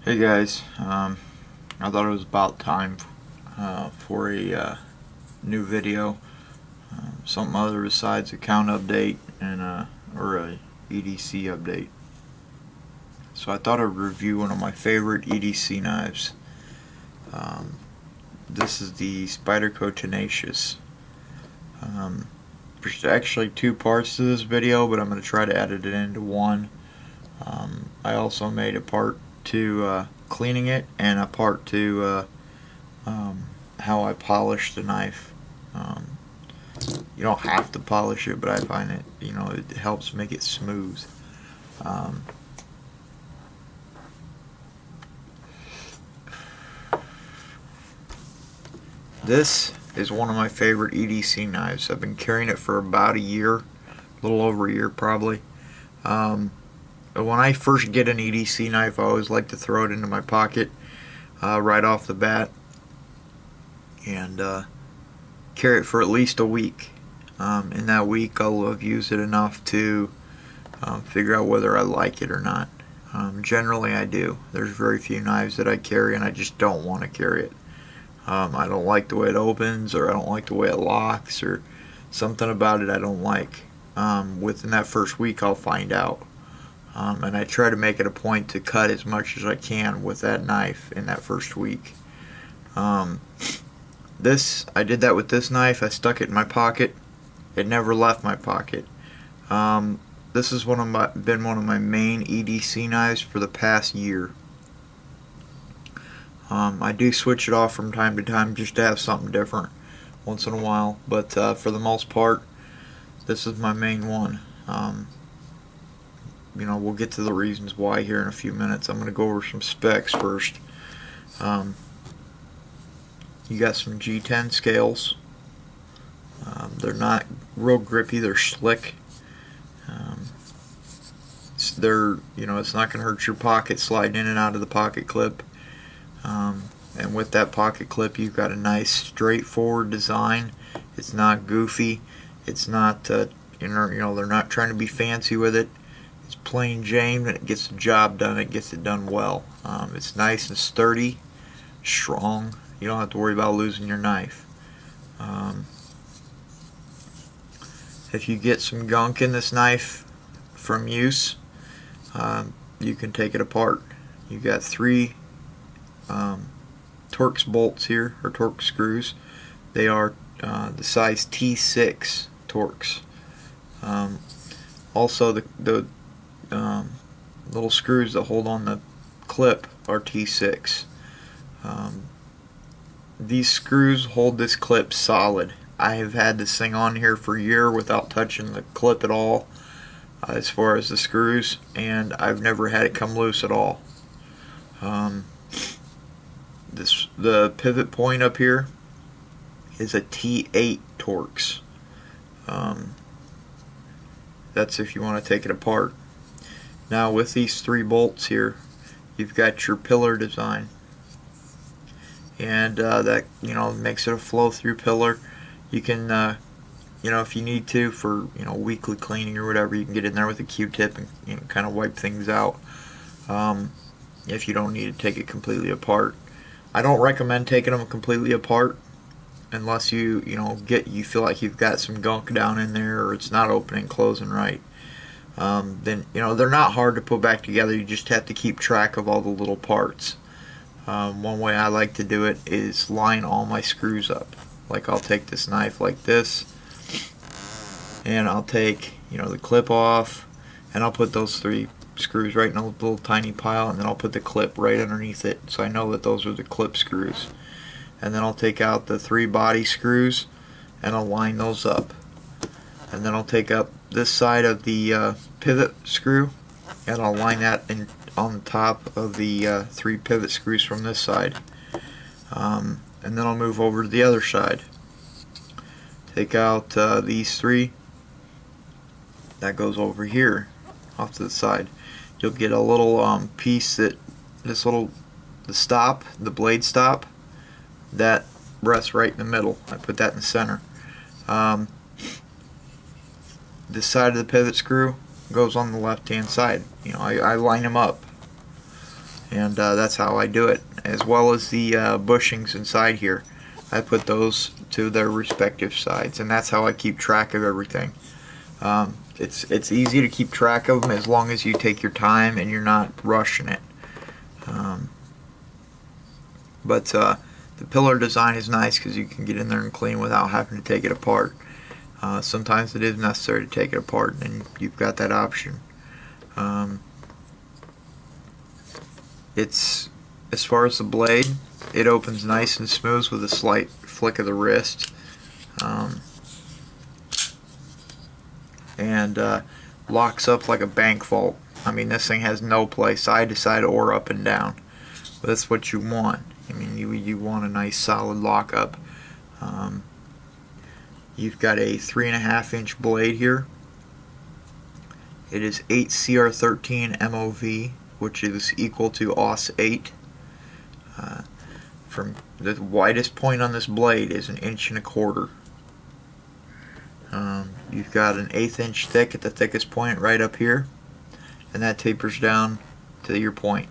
Hey guys, I thought it was about time for a new video, something other besides a count update and or a EDC update. So I thought I'd review one of my favorite EDC knives. This is the Spyderco Tenacious. There's actually two parts to this video, but I'm going to try to edit it into one. I also made a part to cleaning it and a part to how I polish the knife. You don't have to polish it, but I find it, it helps make it smooth. This is one of my favorite EDC knives. I've been carrying it for about a year, a little over a year probably. When I first get an EDC knife, I always like to throw it into my pocket right off the bat and carry it for at least a week. In that week, I'll have used it enough to figure out whether I like it or not. Generally, I do. There's very few knives that I carry and I just don't want to carry it. I don't like the way it opens, or I don't like the way it locks, or something about it I don't like. Within that first week, I'll find out. And I try to make it a point to cut as much as I can with that knife in that first week. I did that with this knife. I stuck it in my pocket. It never left my pocket. This has been one of my main EDC knives for the past year. I do switch it off from time to time just to have something different once in a while, but for the most part, this is my main one. We'll get to the reasons why here in a few minutes. I'm going to go over some specs first. You got some G10 scales. They're not real grippy, they're slick. It's not going to hurt your pocket sliding in and out of the pocket clip. And with that pocket clip, you've got a nice straightforward design. It's not goofy. It's not, they're not trying to be fancy with it. It's plain Jane, and it gets the job done. It gets it done well. It's nice and sturdy, strong. You don't have to worry about losing your knife. If you get some gunk in this knife from use, you can take it apart. You got three Torx bolts here, or Torx screws. They are the size T6 Torx. Also, the little screws that hold on the clip are T6. These screws hold this clip solid. I have had this thing on here for a year without touching the clip at all, as far as the screws, and I've never had it come loose at all. The pivot point up here is a T8 Torx. That's if you want to take it apart. Now with these three bolts here, you've got your pillar design, and that makes it a flow-through pillar. You can if you need to, for weekly cleaning or whatever, you can get in there with a Q-tip and kind of wipe things out. If you don't need to take it completely apart. I don't recommend taking them completely apart unless you feel like you've got some gunk down in there, or it's not opening and closing right. Then they're not hard to put back together. You just have to keep track of all the little parts. One way I like to do it is line all my screws up. Like, I'll take this knife like this, and I'll take the clip off, and I'll put those three screws right in a little tiny pile, and then I'll put the clip right underneath it, so I know that those are the clip screws. And then I'll take out the three body screws and I'll line those up. And then I'll take up this side of the pivot screw, and I'll line that on the top of the three pivot screws from this side. And then I'll move over to the other side. Take out these three. That goes over here off to the side. You'll get a little piece that the blade stop, that rests right in the middle. I put that in the center. This side of the pivot screw goes on the left hand side. I line them up. and that's how I do it, as well as the bushings inside here. I put those to their respective sides, and that's how I keep track of everything. It's easy to keep track of them as long as you take your time and you're not rushing it. But the pillar design is nice because you can get in there and clean without having to take it apart. Sometimes it is necessary to take it apart, and you've got that option. It's, as far as the blade, it opens nice and smooth with a slight flick of the wrist, and locks up like a bank vault. I mean, this thing has no play, side to side or up and down. But that's what you want. I mean, you want a nice solid lockup. You've got a 3.5-inch blade here. It is 8 CR13 MOV, which is equal to AUS 8. From the widest point on this blade is 1.25 inches. You've got an 1/8 inch thick at the thickest point right up here, and that tapers down to your point.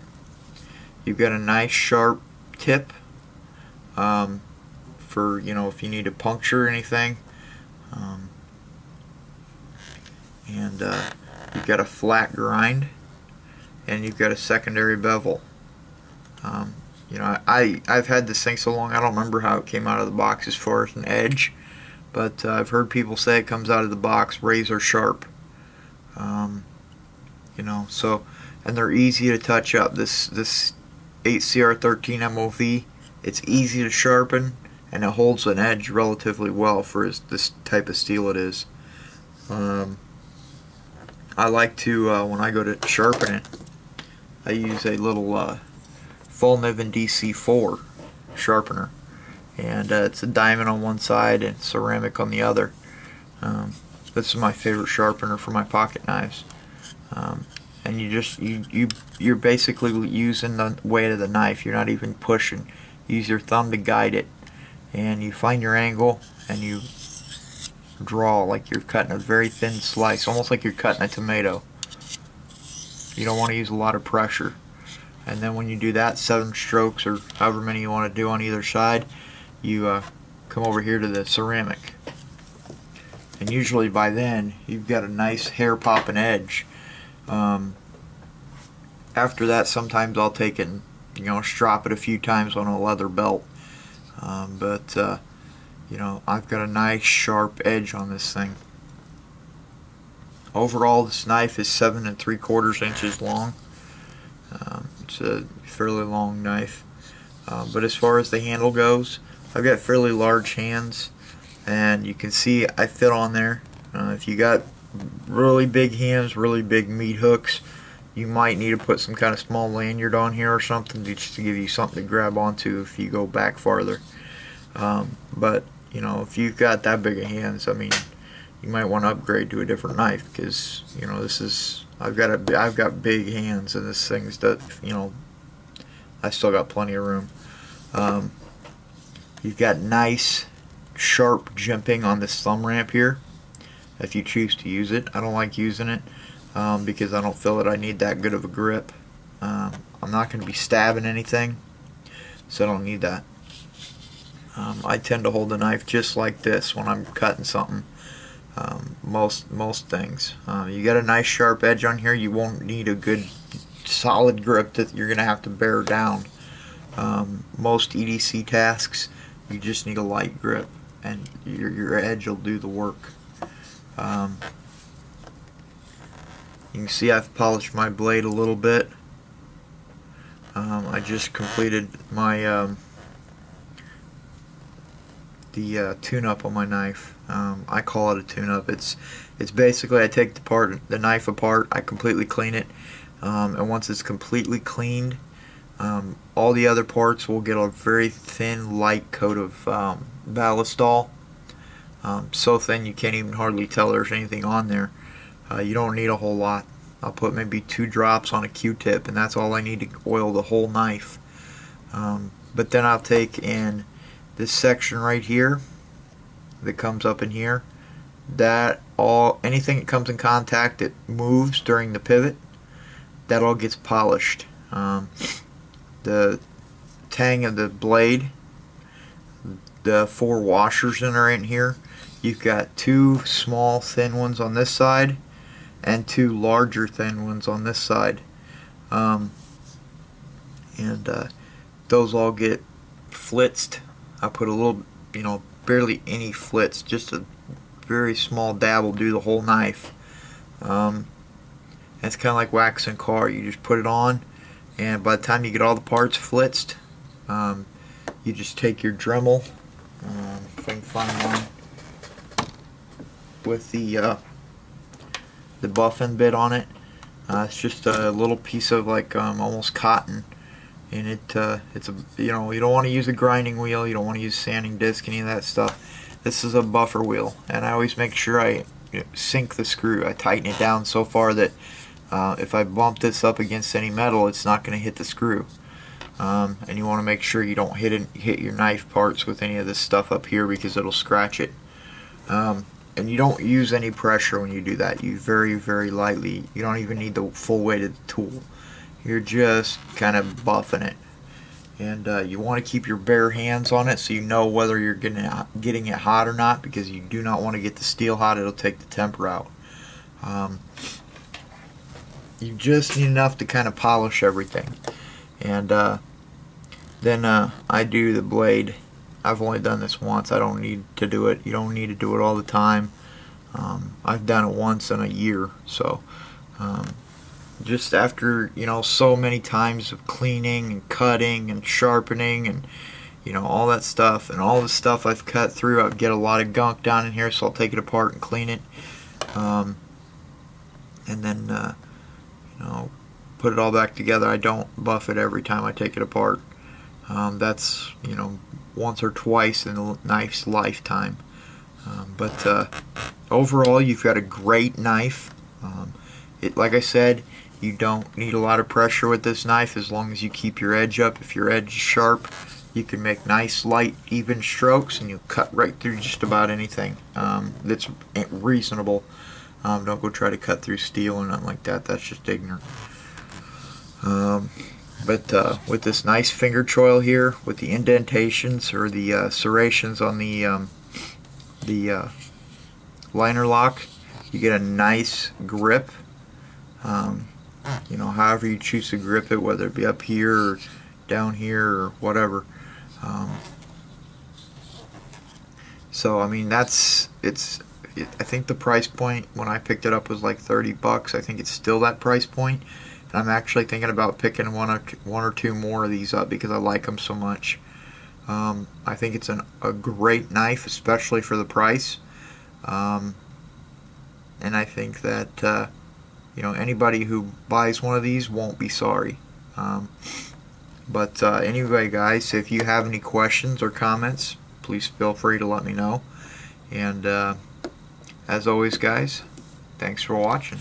You've got a nice sharp tip for, if you need to puncture anything. And you've got a flat grind, and you've got a secondary bevel. I've had this thing so long I don't remember how it came out of the box as far as an edge, but I've heard people say it comes out of the box razor sharp. So, and they're easy to touch up. This 8 CR13 MOV, it's easy to sharpen, and it holds an edge relatively well for this type of steel it is. I like to, when I go to sharpen it, I use a little Niven DC4 sharpener, and it's a diamond on one side and ceramic on the other. This is my favorite sharpener for my pocket knives. And you're basically using the weight of the knife. You're not even pushing. You use your thumb to guide it, and you find your angle, and you draw like you're cutting a very thin slice, almost like you're cutting a tomato. You don't want to use a lot of pressure. And then when you do that, 7 strokes or however many you want to do on either side, you come over here to the ceramic. And usually by then, you've got a nice hair popping edge. After that, sometimes I'll take it and strop it a few times on a leather belt. I've got a nice sharp edge on this thing. Overall, this knife is 7 3/4 inches long. It's a fairly long knife. But as far as the handle goes, I've got fairly large hands, and you can see I fit on there. If you got really big hands, really big meat hooks, you might need to put some kind of small lanyard on here or something just to give you something to grab onto if you go back farther. But if you've got that big of hands, I mean, you might want to upgrade to a different knife, because I've got big hands, and this thing's I still got plenty of room. You've got nice sharp jimping on this thumb ramp here if you choose to use it. I don't like using it because I don't feel that I need that good of a grip. I'm not going to be stabbing anything, so I don't need that. I tend to hold the knife just like this when I'm cutting something. Most things. You got a nice sharp edge on here. You won't need a good solid grip that you're going to have to bear down. Most EDC tasks, you just need a light grip, and your edge will do the work. You can see I've polished my blade a little bit. I just completed my the tune-up on my knife. I call it a tune-up. It's basically I take the knife apart, I completely clean it, and once it's completely cleaned, all the other parts will get a very thin, light coat of ballistol. So thin you can't even hardly tell there's anything on there. You don't need a whole lot. I'll put maybe 2 drops on a Q-tip, and that's all I need to oil the whole knife. But then I'll take in this section right here that comes up in here. Anything that comes in contact that moves during the pivot, that all gets polished. the tang of the blade, the 4 washers that are in here. You've got 2 small thin ones on this side and 2 larger thin ones on this side. Those all get flitzed. I put a little, barely any flitz, just a very small dab will do the whole knife. It's kind of like waxing a car. You just put it on, and by the time you get all the parts flitzed, you just take your Dremel, if I can find one, with the buffing bit on it. It's just a little piece of like almost cotton, and it's a you don't want to use a grinding wheel, you don't want to use sanding disc, any of that stuff. This is a buffer wheel, and I always make sure I sink the screw. I tighten it down so far that if I bump this up against any metal, it's not going to hit the screw. And you want to make sure you don't hit your knife parts with any of this stuff up here, because it'll scratch it. And you don't use any pressure when you do that. You very, very lightly. You don't even need the full weight of the tool. You're just kind of buffing it. And you want to keep your bare hands on it so you know whether you're getting it hot or not, because you do not want to get the steel hot. It'll take the temper out. You just need enough to kind of polish everything. And then I do the blade. I've only done this once. I don't need to do it. You don't need to do it all the time. I've done it once in a year. So just after so many times of cleaning and cutting and sharpening and all that stuff, and all the stuff I've cut through, I get a lot of gunk down in here, so I'll take it apart and clean it, and then put it all back together. I don't buff it every time I take it apart. That's once or twice in the knife's lifetime. But overall, you've got a great knife. Like I said, you don't need a lot of pressure with this knife as long as you keep your edge up. If your edge is sharp, you can make nice, light, even strokes, and you'll cut right through just about anything that's reasonable. Don't go try to cut through steel or nothing like that. That's just ignorant. But with this nice finger choil here, with the indentations or the serrations on the liner lock, you get a nice grip. However you choose to grip it, whether it be up here or down here or whatever. So I mean, I think the price point when I picked it up was like $30. I think it's still that price point. And I'm actually thinking about picking one or two more of these up because I like them so much. I think it's a great knife, especially for the price. And I think that anybody who buys one of these won't be sorry. But anyway, guys, if you have any questions or comments, please feel free to let me know. And as always, guys, thanks for watching.